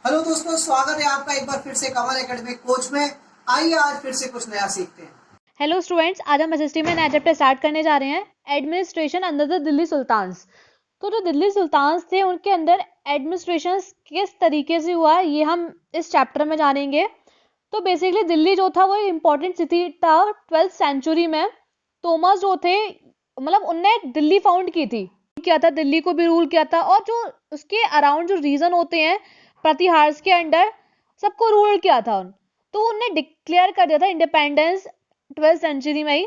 Hello दोस्तों, स्वागत है आपका एक बार फिर से कमल एकेडमी कोच में। आइए आज फिर से कुछ नया सीखते हैं। हेलो स्टूडेंट्स, आज हम एसएसटी में नया चैप्टर स्टार्ट करने जा रहे हैं, administration under the Delhi sultans. तो जो दिल्ली सुल्तान्स थे उनके अंदर एडमिनिस्ट्रेशन किस तरीके से हुआ ये हम इस चैप्टर में जानेंगे। तो बेसिकली दिल्ली जो था वो एक इम्पॉर्टेंट सिटी था 12th सेंचुरी में। थॉमस जो थे मतलब उनने दिल्ली फाउंड की थी, किया था, दिल्ली को भी रूल किया था और जो उसके अराउंड जो रीजन होते हैं प्रतिहार्स के अंडर सबको रूल किया था तो उनने डिक्लेयर कर दिया था इंडिपेंडेंस 12th सेंचुरी में ही।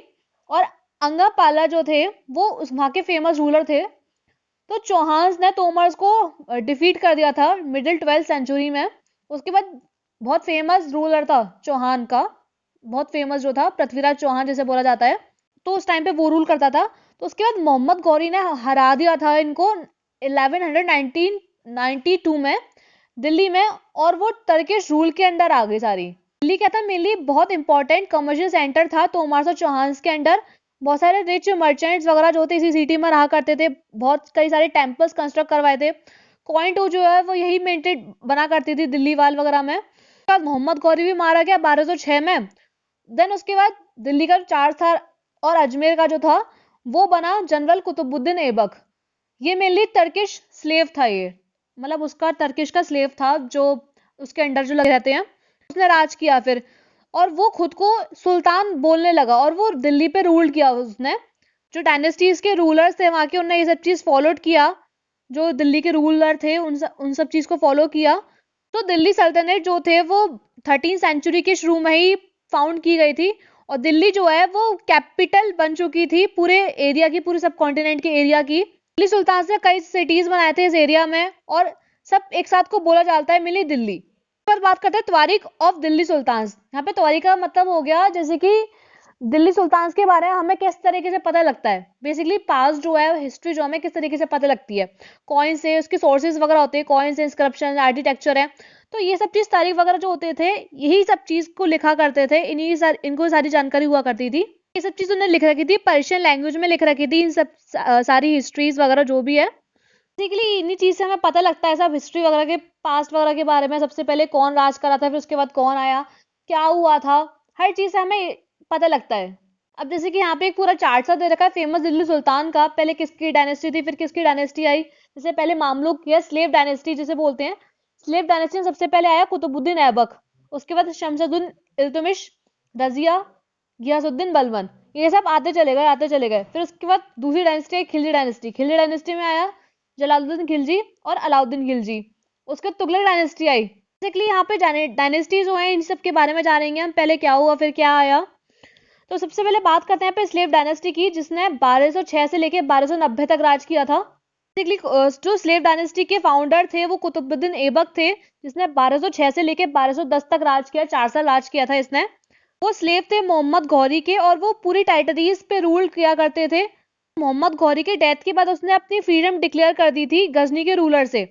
और अंगापाला जो थे वो उस वहाँ के फेमस रूलर थे। तो चौहान ने तोमर्स को डिफीट कर दिया था मिडिल 12th सेंचुरी में। उसके बाद बहुत फेमस रूलर था चौहान का, बहुत फेमस जो था पृथ्वीराज चौहान जिसे बोला जाता है, तो उस टाइम पे वो रूल करता था। तो उसके बाद मोहम्मद गौरी ने हरा दिया था इनको 1192 में दिल्ली में, और वो टर्किश रूल के अंडर आ गई सारी। दिल्ली क्या था, मेनली बहुत इंपॉर्टेंट कमर्शियल सेंटर था तोमार और चौहान के अंडर। बहुत सारे रिच मर्चेंट्स वगैरह जो थे इसी सिटी में रहा करते थे, बहुत कई सारे टेम्पल्स कंस्ट्रक्ट करवाए थे। कॉइंट जो है वो यही मेंटेन बना करती थी दिल्ली वाल वगैरह में। उसके बाद मोहम्मद गौरी भी मारा गया 1206 में। देन उसके बाद दिल्ली का चार था और अजमेर का जो था वो बना जनरल कुतुबुद्दीन ऐबक। ये मेनली टर्किश स्लेव था, ये मतलब उसका टर्किश का स्लेव था जो उसके अंडर जो लगे रहते हैं, उसने राज किया फिर। और वो खुद को सुल्तान बोलने लगा और वो दिल्ली पे रूल किया उसने। जो डायनेस्टीज के रूलर्स थे वहां के, उनने ये सब चीज फॉलोड किया। जो दिल्ली के रूलर थे उन सब चीज को फॉलो किया। तो दिल्ली सल्तनत जो थे वो 13th सेंचुरी के शुरू में ही फाउंड की गई थी। और दिल्ली जो है वो कैपिटल बन चुकी थी पूरे एरिया की, पूरे सब कॉन्टिनेंट के एरिया की। दिल्ली सुल्तान ने कई सिटीज बनाए थे इस एरिया में और सब एक साथ को बोला जाता है मिली दिल्ली। पर बात करते हैं तारीख ऑफ दिल्ली सुल्तान। यहाँ पे तारीख का मतलब हो गया जैसे कि दिल्ली सुल्तान के बारे में हमें किस तरीके से पता लगता है। बेसिकली पास्ट जो है, हिस्ट्री जो हमें किस तरीके से पता लगती है, कॉइन से, उसके सोर्सेज वगैरह होते हैं, कॉइन से, इंस्क्रिप्शन, आर्किटेक्चर है। तो ये सब चीज तारीख वगैरह जो होते थे यही सब चीज को लिखा करते थे, इनको सारी जानकारी हुआ करती थी। ये सब चीज उन्होंने लिख रखी थी, पर्शियन लैंग्वेज में लिख रखी थी इन सब सारी हिस्ट्रीज वगैरह जो भी है। बेसिकली इन्हीं चीज से हमें पता लगता है सब हिस्ट्री वगैरह के, पास्ट वगैरह के बारे में। सबसे पहले कौन राज करा था, फिर उसके बाद कौन आया, क्या हुआ था, हर चीज से हमें पता लगता है। अब जैसे कि यहाँ पे एक पूरा चार्ट सा दे रखा है फेमस दिल्ली सुल्तान का, पहले किसकी डायनेस्टी थी फिर किसकी डायनेस्टी आई। जैसे पहले मामलुक या स्लेव डायनेस्टी जिसे बोलते हैं, स्लेव डायनेस्टी में सबसे पहले आया कुतुबुद्दीन ऐबक। उसके बाद शमसुद्दीन इल्तुमिश, रजिया, गियासुद्दीन बलबन, ये सब आते चले गए आते चले गए। फिर उसके बाद दूसरी dynasty Khilji dynasty, Khilji dynasty में आया जलालुद्दीन खिलजी और अलाउद्दीन खिलजी। उसके बाद तुगलक डायनेस्टी आई। बेसिकली यहाँ पे डायनेस्टी जो है इन सब के बारे में जानेंगे हम, पहले क्या हुआ फिर क्या आया। तो सबसे पहले बात करते हैं पे स्लेव डायनेस्टी की, जिसने 1206 से लेके 1290 तक राज किया था। बेसिकली जो स्लेव डायनेस्टी के फाउंडर थे वो कुतुबुद्दीन ऐबक थे, जिसने 1206 से लेके 1210 तक राज किया, 4 साल राज किया था इसने। वो स्लेव थे मोहम्मद गौरी के और वो पूरी टेरिटरीज पे रूल किया करते थे। मोहम्मद गौरी के डेथ के बाद उसने अपनी फ्रीडम डिक्लेयर कर दी थी गजनी के रूलर से।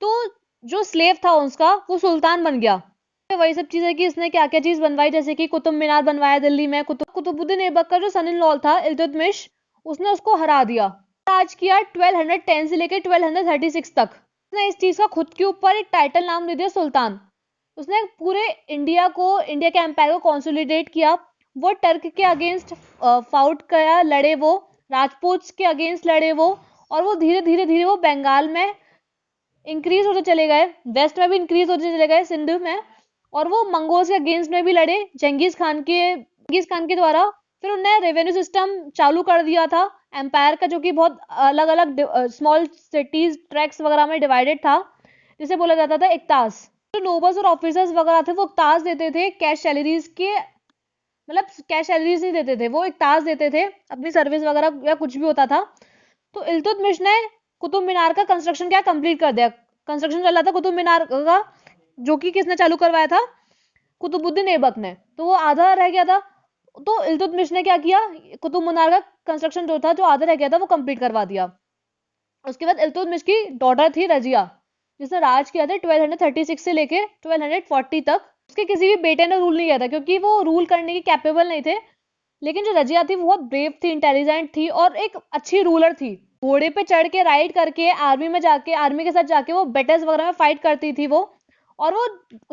तो जो स्लेव था उसका वो सुल्तान बन गया। वही सब चीजें कि इसने क्या क्या चीज बनवाई, जैसे कि कुतुब मीनार बनवाया दिल्ली में। कुतुबुद्दीन ऐबक का जो सन इन लॉ था इल्तुतमिश, उसने उसको हरा दिया। राज किया 1210 से लेकर 1236 तक। उसने इस चीज का खुद के ऊपर एक टाइटल नाम दे दिया सुल्तान। उसने पूरे इंडिया के एम्पायर को कंसोलिडेट किया। वो टर्क के अगेंस्ट फाउट किया, लड़े वो राजपूत के अगेंस्ट लड़े वो। और वो धीरे धीरे धीरे वो बंगाल में इंक्रीज होते चले गए, वेस्ट में भी इंक्रीज होते चले गए, सिंध में। और वो मंगोल्स के अगेंस्ट में भी लड़े जंगीज खान के द्वारा। फिर उन्होंने रेवेन्यू सिस्टम चालू कर दिया था एम्पायर का, जो कि बहुत अलग अलग स्मॉल सिटीज ट्रैक्स वगैरह में डिवाइडेड था, जिसे बोला जाता था इक्तास। जो नोबल्स और ऑफिसर्स वगैरह थे वो इक्तास देते थे, कैश सैलरीज के, मतलब कैश सैलरीज नहीं देते थे, वो इक्तास देते थे अपनी सर्विस वगैरह या कुछ भी होता था। तो इल्तुतमिश ने कुतुब मीनार का कंस्ट्रक्शन क्या कंप्लीट कर दिया। कंस्ट्रक्शन चल रहा था कुतुब मीनार का, जो कि किसने चालू करवाया था, कुतुबुद्दीन ऐबक ने। तो वो आधा रह गया था, तो इल्तुतमिश ने क्या किया, कुतुब मीनार का कंस्ट्रक्शन जो था, जो आधा रह गया था, वो कंप्लीट करवा दिया। उसके बाद इल्तुतमिश की डॉटर थी रजिया, जिसने राज किया था 1236 से लेके 1240 तक। उसके किसी भी बेटे ने रूल नहीं किया था क्योंकि वो रूल करने के कैपेबल नहीं थे। लेकिन जो रजिया थी वो बहुत ब्रेव थी, इंटेलिजेंट थी और एक अच्छी रूलर थी। घोड़े पे चढ़ के राइड करके आर्मी में जाके, आर्मी के साथ जाके वो बैटल्स वगैरह में फाइट करती थी वो। और वो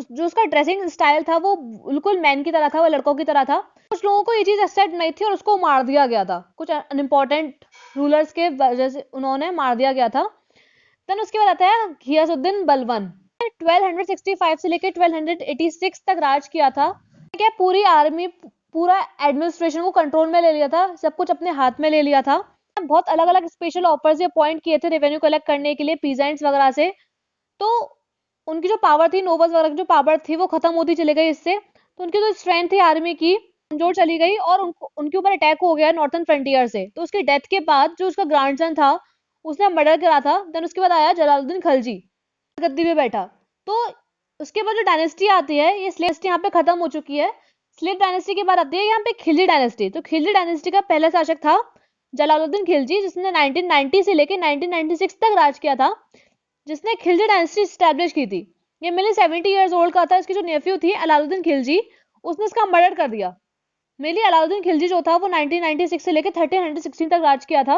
जो उसका ड्रेसिंग स्टाइल था वो बिल्कुल मैन की तरह था, वो लड़कों की तरह था। कुछ लोगों को ये चीज एक्सेप्ट नहीं थी और उसको मार दिया गया था, कुछ अनइम्पोर्टेंट रूलर्स के वजह से उन्होंने मार दिया गया था। देन उसके बाद आता है घियासुद्दीन बलबन। 1265 से लेकर 1286 तक राज किया था। क्या पूरी आर्मी, पूरा एडमिनिस्ट्रेशन को कंट्रोल में ले लिया था, सब कुछ अपने हाथ में ले लिया था। बहुत अलग अलग स्पेशल ऑफर्स अपॉइंट किए थे रेवेन्यू कलेक्ट करने के लिए पीजेंट्स वगैरह से। तो उनकी जो पावर थी, नोबल्स वगैरह की जो पावर थी वो खत्म होती चली गई इससे। तो उनकी जो स्ट्रेंथ थी आर्मी की कमजोर चली गई और उनके ऊपर अटैक हो गया नॉर्थन फ्रंटियर से। तो उसकी डेथ के बाद जो उसका ग्रैंडसन था उसने मर्डर करा था। देन उसके बाद आया जलालुद्दीन खलजी, गद्दी पे बैठा। तो उसके बाद जो डायनेस्टी आती है, ये स्लेव डायनेस्टी यहाँ पे खत्म हो चुकी है। स्लेव डायनेस्टी के बाद आती है यहाँ पे खिलजी डायनेस्टी। तो खिलजी डायनेस्टी का पहला शासक था जलालुद्दीन खिलजी, जिसने 1990 से लेकर 1996 तक राज किया था, जिसने खिलजी डायनेस्टी स्टैब्लिश की थी। ये मेनली 70 ईयर्स ओल्ड का था। इसकी जो नेफ्यू थी अलाउद्दीन खिलजी, उसने इसका मर्डर कर दिया। मेनली अलाउद्दीन खिलजी जो था वो 1996 से लेकर 1316 तक राज किया था।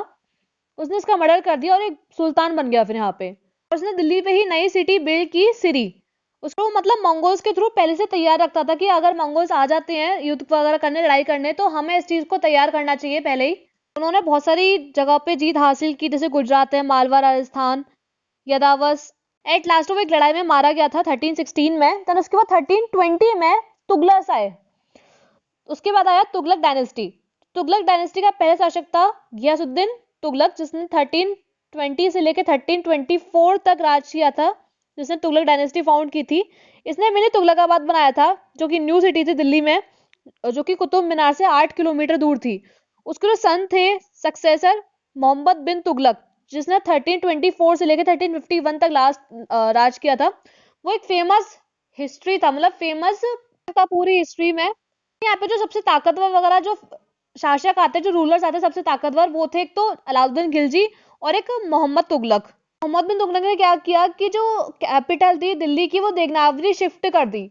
उसने इसका मर्डर कर दिया और एक सुल्तान बन गया फिर यहाँ पे। और उसने दिल्ली पे ही नई सिटी बिल्ड की, सिरी। उसको मतलब मंगोल्स के थ्रू पहले से तैयार रखता था कि अगर मंगोल्स आ जाते हैं युद्ध वगैरह करने, लड़ाई करने, तो हमें इस चीज को तैयार करना चाहिए पहले ही। उन्होंने बहुत सारी जगह पे जीत हासिल की, जैसे गुजरात है, मालवा, राजस्थान, यदावस। एट लास्ट वो एक लड़ाई में मारा गया था 1316 में। देन उसके बाद 1320 में तुगलक आए। उसके बाद आया तुगलक डायनेस्टी। तुगलक डायनेस्टी का पहला शासक था घियासुद्दीन तुगलक, जिसने 1320 से लेकर 1324 तक राज किया था, जिसने तुगलक डायनेस्टी फाउंड की थी। इसने मैंने तुगलकाबाद बनाया था, जो कि न्यू सिटी थी दिल्ली में, जो कि कुतुब मीनार से 8 किलोमीटर दूर थी। उसके जो सन थे सक्सेसर मोहम्मद बिन तुगलक, जिसने 1324 से लेकर 1351 तक लास्ट राज किया था, वो एक फेमस हिस्ट्री था, मतलब फेमस था पूरी हिस्ट्री में। यहाँ पे जो सबसे ताकतवर वगैरह जो शासक आते, जो रूलर्स आते सबसे ताकतवर, वो थे एक तो अलाउद्दीन खिलजी और एक मोहम्मद तुगलक। मोहम्मद बिन तुगलक ने क्या किया कि जो कैपिटल थी दिल्ली की वो देवनागरी शिफ्ट कर दी।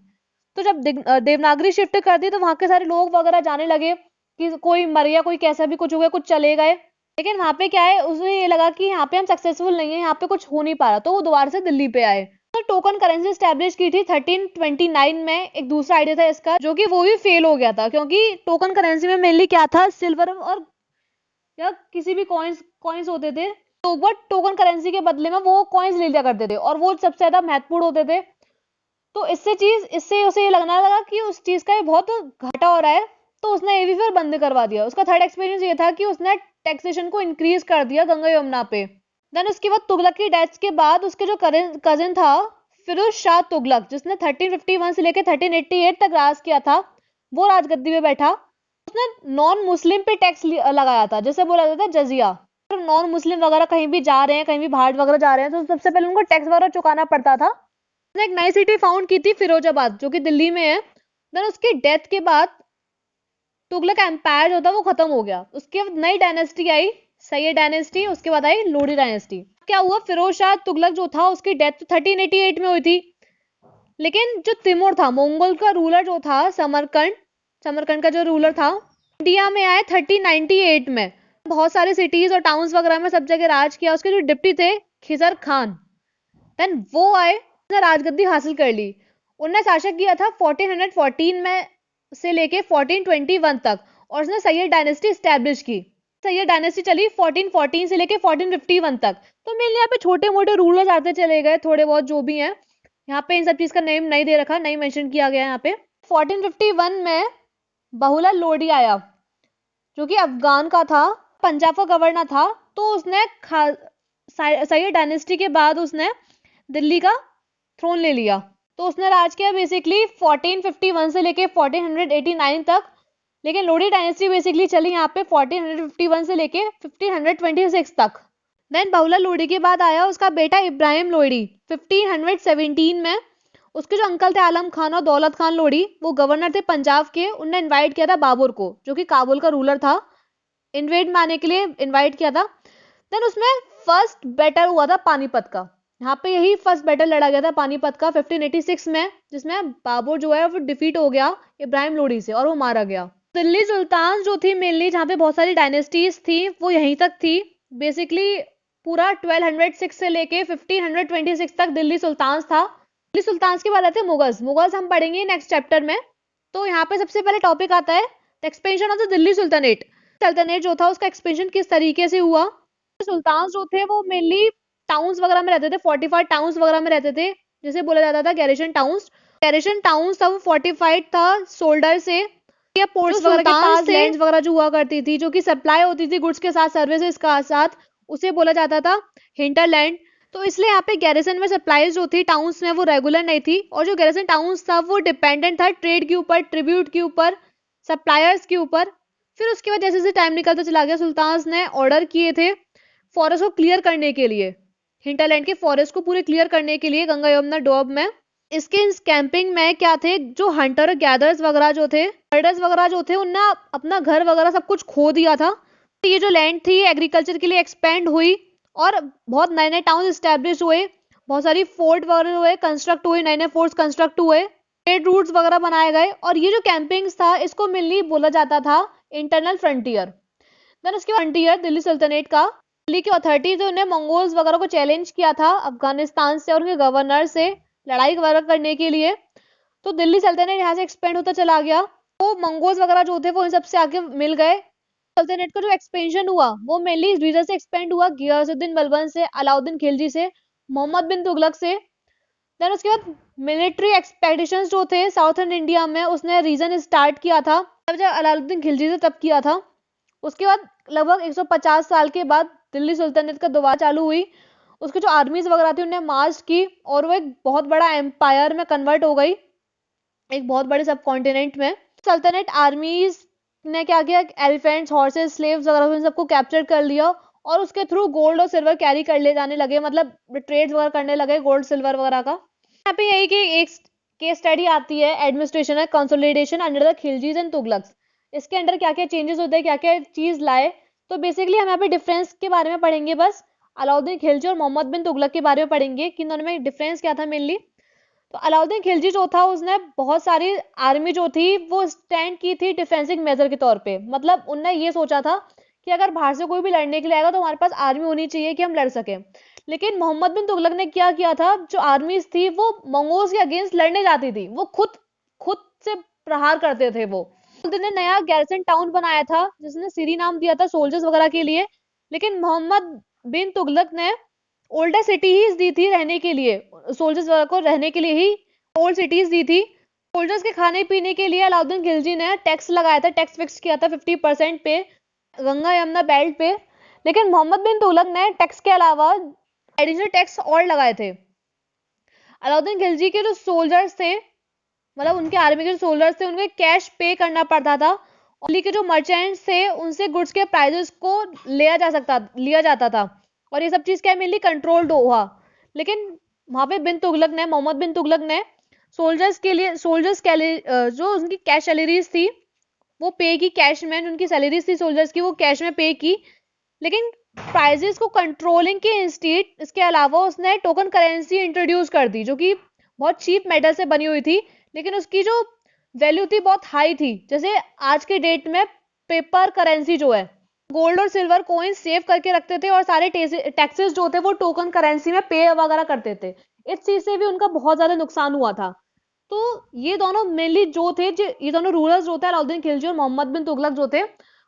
तो जब देवनागरी शिफ्ट कर दी तो वहां के सारे लोग वगैरह जाने लगे कि कोई मर गया, कोई कैसा भी कुछ हो गया, कुछ चले गए। लेकिन वहां पे क्या है, उसे ये लगा कि यहाँ पे हम सक्सेसफुल नहीं है, यहाँ पे कुछ हो नहीं पा रहा, तो वो दोबारा से दिल्ली पे आए। तो टोकन करेंसी स्टैब्लिश की थी 1329 में। एक दूसरा आइडिया था इसका, जो कि वो भी फेल हो गया था, क्योंकि टोकन करेंसी में मेनली क्या था, सिल्वर और या किसी भी कॉइन्स होते थे। तो वो टोकन करेंसी के बदले में वो कॉइन्स ले लिया करते थे और वो सबसे ज्यादा महत्वपूर्ण होते थे। तो इससे उसे ये लगना लगा कि उस चीज का ये बहुत घाटा हो रहा है, तो उसने ये भी फिर बंद करवा दिया। उसका थर्ड एक्सपीरियंस ये था कि उसने टैक्सेशन को इंक्रीज कर दिया गंगा यमुना पे। देन उसके बाद तुगलक की डेथ के बाद उसके जो कजिन था फिरोज शाह तुगलक, जिसने 1351 से लेकर 1388 तक राज किया था, वो राजगद्दी पे बैठा। उसने नॉन मुस्लिम पे टैक्स लगाया था, जैसे बोला जाता है जजिया। नॉन मुस्लिम वगैरह कहीं भी जा रहे हैं, कहीं भी बाहर वगैरह जा रहे हैं, तो सबसे पहले उनको टैक्स वगैरह चुकाना पड़ता था। उसने एक नई सिटी फाउंड की थी फिरोजाबाद, जो कि दिल्ली में है। देन उसकी डेथ के बाद तुगलक एम्पायर जो था वो खत्म हो गया। उसके बाद नई डायनेस्टी आई, सैयद डायनेस्टी। उसके बाद आई लोडी डायनेस्टी। क्या हुआ, फिरोज शाह तुगलक जो था उसकी डेथ 1388 में हुई थी। लेकिन जो तिमूर था, मंगोल का रूलर जो था, समरकंद का जो रूलर था, इंडिया में आए 1398 में। बहुत सारे सिटीज और टाउन्स वगैरह में सब जगह राज किया। उसके जो डिप्टी थे खिजर खान, देन वो आए, उसने राजगद्दी हासिल कर ली। उन्होंने शासक किया था 1414 में से लेके 1421 तक, और उसने सैयद डायनेस्टी स्टैब्लिश की। सैयद डायनेस्टी चली 1414 से लेके 1451 तक। तो मेरे यहाँ पे छोटे मोटे रूलर्स आते चले गए, थोड़े बहुत जो भी हैं। यहाँ पे इन सब चीज का नेम नहीं दे रखा, नहीं मेंशन किया गया यहाँ पे। 1451 में बहुला लोडी आया, जो कि अफगान का था, पंजाब का गवर्नर था। तो उसने सैयद डायनेस्टी के बाद उसने दिल्ली का थ्रोन ले लिया। तो उसने राज किया बेसिकली 1451 से लेके 1489 तक। लेकिन लोडी डायनेस्टी बेसिकली चली यहाँ पे 1451 से लेके 1526 तक। देन बहुला लोडी के बाद आया उसका बेटा इब्राहिम लोडी 1517 में। उसके जो अंकल थे आलम खान और दौलत खान लोडी, वो गवर्नर थे पंजाब के। उनने इनवाइट किया था बाबर को, जो कि काबुल का रूलर था, इन्वेड में आने के लिए इनवाइट किया था। देन उसमें फर्स्ट बैटल हुआ था पानीपत का। यहाँ पे यही फर्स्ट बैटल लड़ा गया था पानीपत का 1586 में, जिसमें बाबर जो है वो डिफीट हो गया इब्राहिम लोडी से और वो मारा गया। दिल्ली सुल्तान जो थी मेनली, जहाँ पे बहुत सारी डायनेस्टीज थी, वो यहीं तक थी बेसिकली। पूरा 1206 से लेके 1526 तक दिल्ली सुल्तान था। दिल्ली सुल्तान के बाद आते हैं मुगल्स। मुगल्स हम पढ़ेंगे नेक्स्ट चैप्टर में। तो यहाँ पे सबसे पहले टॉपिक आता है the expansion of the Delhi sultanate. सल्तनत जो था उसका एक्सपेंशन किस तरीके से हुआ। सुल्तान जो थे वो मेनली टाउन्स वगैरह में रहते थे, फोर्टिफाइड टाउन्स वगैरह में रहते थे, जिसे बोला जाता था गैरिसन टाउन्स। गैरिसन टाउन्स था वो फोर्टिफाइड था सोल्डर से, या पोर्ट्स वगैरह के पास लैंड्स वगैरह जो हुआ करती थी, जो कि सप्लाई होती थी गुड्स के साथ, सर्विसेज का साथ, उसे बोला जाता था हिंटरलैंड। तो इसलिए यहाँ पे गैरिसन में सप्लाईज जो थी टाउन्स में वो रेगुलर नहीं थी, और जो गैरिसन टाउन्स था वो डिपेंडेंट था ट्रेड के ऊपर, ट्रिब्यूट के ऊपर, सप्लायर्स के ऊपर। फिर उसके बाद जैसे जैसे टाइम निकलता चला गया, सुल्तान ने ऑर्डर किए थे फॉरेस्ट को क्लियर करने के लिए, हिंटरलैंड के फॉरेस्ट को पूरे क्लियर करने के लिए गंगा यमुना डोब में। इसके इस कैंपिंग में क्या थे, जो हंटर गैदर्स वगैरह जो थे, हर्डर्स वगैरह जो थे, उनने अपना घर वगैरह सब कुछ खो दिया था। तो ये जो लैंड थी एग्रीकल्चर के लिए एक्सपेंड हुई, और बहुत नए नए टाउन स्टैब्लिश हुए, बहुत सारी फोर्ट वगैरह हुए, कंस्ट्रक्ट हुए, नए नए फोर्ट्स कंस्ट्रक्ट हुए, ट्रेड रूट्स वगैरह बनाए गए। और ये जो कैंपिंग्स था इसको मेनली बोला जाता था इंटरनल फ्रंटियर। देन उसके बाद फ्रंटियर दिल्ली सल्तनत का, दिल्ली की अथॉरिटीज ने मंगोल्स वगैरह को चैलेंज किया था अफगानिस्तान से और उनके गवर्नर से लड़ाई वगैरह करने के लिए। तो दिल्ली सल्तनत यहाँ से एक्सपेंड होता चला गया। तो मंगोल्स वगैरह जो थे वो इन सबसे आके मिल गए। सल्तनत का जो एक्सपेंशन हुआ वो मेनली इस रीजन से एक्सपेंड हुआ, गियासुद्दीन बलबन से, अलाउद्दीन खिलजी से, मोहम्मद बिन तुगलक से। देन उसके बाद मिलिट्री एक्सपेडिशंस जो थे साउथर्न इंडिया में, उसने रीजन स्टार्ट किया था जब अलाउद्दीन खिलजी से तब किया था। उसके बाद लगभग 150 साल के बाद दिल्ली सुल्तानेट का दोबारा चालू हुई। उसकी जो आर्मीज वगैरह थी उन्हें मार्च की, और वो एक बहुत बड़ा एम्पायर में कन्वर्ट हो गई, एक बहुत बड़े सब कॉन्टिनेंट में। सल्तनत आर्मीज ने क्या किया, एलिफेंट्स, हॉर्सेस, स्लेव्स वगैरह इन सबको कैप्चर कर लिया, और उसके थ्रू गोल्ड और सिल्वर कैरी कर ले जाने लगे, मतलब ट्रेड वगैरह करने लगे गोल्ड सिल्वर वगैरह का। यहाँ पे यही कि एक केस स्टडी आती है administration consolidation under the Khiljis and Tughlaqs. इसके अंडर क्या क्या चेंजेस होते हैं, क्या क्या चीज लाए। तो बेसिकली हम यहाँ पे डिफरेंस के बारे में पढ़ेंगे, बस अलाउद्दीन खिलजी और मोहम्मद बिन तुगलक के बारे में पढ़ेंगे कि दोनों में डिफरेंस क्या था मेनली। तो अलाउद्दीन खिलजी जो था उसने बहुत सारी आर्मी जो थी वो स्टैंड की थी डिफेंसिव मेजर के तौर पे, मतलब उनने ये सोचा था कि अगर बाहर से कोई भी लड़ने के लिए आएगा तो हमारे पास आर्मी होनी चाहिए कि हम लड़ सके। लेकिन मोहम्मद बिन तुगलक ने क्या किया था, जो आर्मीज थी वो मंगोल्स के अगेंस्ट लड़ने जाती थी, वो खुद से प्रहार करते थे। वो ने नया गैरिसन टाउन बनाया था जिसने सिरी नाम दिया था सोल्जर्स वगैरह के लिए, लेकिन मोहम्मद बिन तुगलक ने ओल्डर सिटीज दी थी रहने के लिए, सोल्जर्स वगैरह को रहने के लिए ही ओल्ड सिटीज दी थी। सोल्जर्स के खाने पीने के लिए अलाउद्दीन खिलजी ने टैक्स लगाया था, टैक्स फिक्स किया था 50% पे गंगा यमुना बेल्ट पे। लेकिन मोहम्मद बिन तुगलक ने टैक्स के अलावा एडिशनल टैक्स और लगाए थे। अलाउद्दीन खिलजी के जो सोल्जर्स थे, मतलब उनके आर्मी के जो सोल्जर्स थे, उनको कैश पे करना पड़ता था। और दिल्ली के जो मर्चेंट्स थे उनसे गुड्स के प्राइजेस को लिया जाता था, और ये सब चीज क्या मेनली कंट्रोल्ड हुआ। लेकिन वहां पे मोहम्मद बिन तुगलक ने सोल्जर्स के लिए जो उनकी कैश सैलरीज थी वो पे की, कैश में उनकी सैलरीज थी सोल्जर्स की वो कैश में पे की। लेकिन प्राइजेस को कंट्रोलिंग के इंस्टीट्यूट इसके अलावा उसने टोकन करेंसी इंट्रोड्यूस कर दी, जो कि बहुत चीप मेटल से बनी हुई थी, लेकिन उसकी जो वैल्यू थी बहुत हाई थी। जैसे आज के डेट में पेपर करेंसी जो है, गोल्ड और सिल्वर कॉइन सेव करके रखते थे और सारे टैक्सेस जो थे वो टोकन करेंसी में पे वगैरह करते थे। इस चीज से भी उनका बहुत ज्यादा नुकसान हुआ था। तो ये दोनों मेनली जो थे, ये दोनों रूलर्स जो थे अलाउद्दीन खिलजी और मोहम्मद बिन तुगलक जो थे,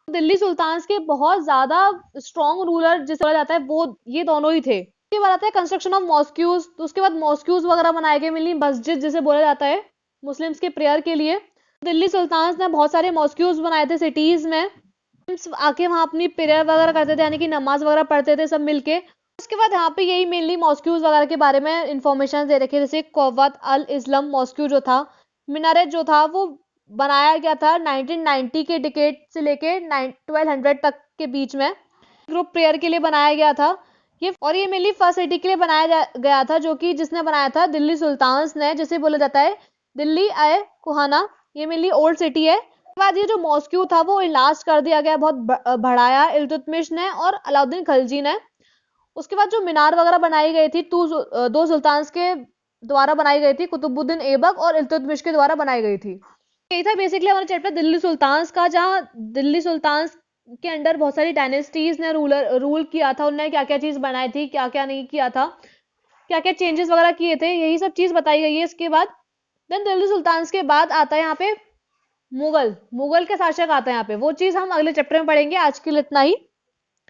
दिल्ली सुल्तान के बहुत ज्यादा स्ट्रॉन्ग रूलर जिसे बोला जाता है वो ये दोनों ही थे। उसके बाद आता है कंस्ट्रक्शन ऑफ मॉस्क्यूज। तो उसके बाद मॉस्क्यूज वगैरह बनाए गए, मेनली मस्जिद जिसे बोला जाता है मुस्लिम्स के प्रेयर के लिए। दिल्ली सुल्तान ने बहुत सारे मॉस्क्यूज बनाए थे सिटीज में, आके वहां अपनी प्रेयर वगैरह करते थे, यानी कि नमाज वगैरह पढ़ते थे सब मिलके। उसके बाद यहाँ पे यही मेनली मॉस्क्यूज वगैरह के बारे में इंफॉर्मेशन दे रखे, जैसे कौवत अल इस्लाम मॉस्क्यू जो था, मिनारेट जो था वो बनाया गया था 1990 के डिकेड से लेके 1200 तक के बीच में, ग्रुप प्रेयर के लिए बनाया गया था ये। और ये मेनली फर्स्ट सिटी के लिए बनाया गया था, जो कि जिसने बनाया था दिल्ली सुल्तान ने, जिसे बोला जाता है दिल्ली आए कुहाना। ये मेनली ओल्ड सिटी है। उसके बाद ये जो मॉस्क्यू था वो इलाज कर दिया गया, बहुत बढ़ाया इल्तुतमिश ने और अलाउद्दीन खिलजी ने। उसके बाद जो मीनार वगैरह बनाई गई थी दो सुल्तान के द्वारा बनाई गई थी, कुतुबुद्दीन ऐबक और इल्तुतमिश के द्वारा बनाई गई थी। यही था बेसिकली हमारा चैप्टर दिल्ली सुल्तान का, जहाँ दिल्ली सुल्तान के अंडर बहुत सारी डायनेस्टीज ने रूल किया था, उन्होंने क्या क्या चीज बनाई थी, क्या क्या नहीं किया था। क्या क्या चेंजेस वगैरह किए थे, यही सब चीज बताई गई है इसके बाद। देन दिल्ली सुल्तान्स के बाद आता है यहाँ पे मुगल के शासक आता है यहाँ पे, वो चीज हम अगले चैप्टर में पढ़ेंगे। आज के लिए इतना ही।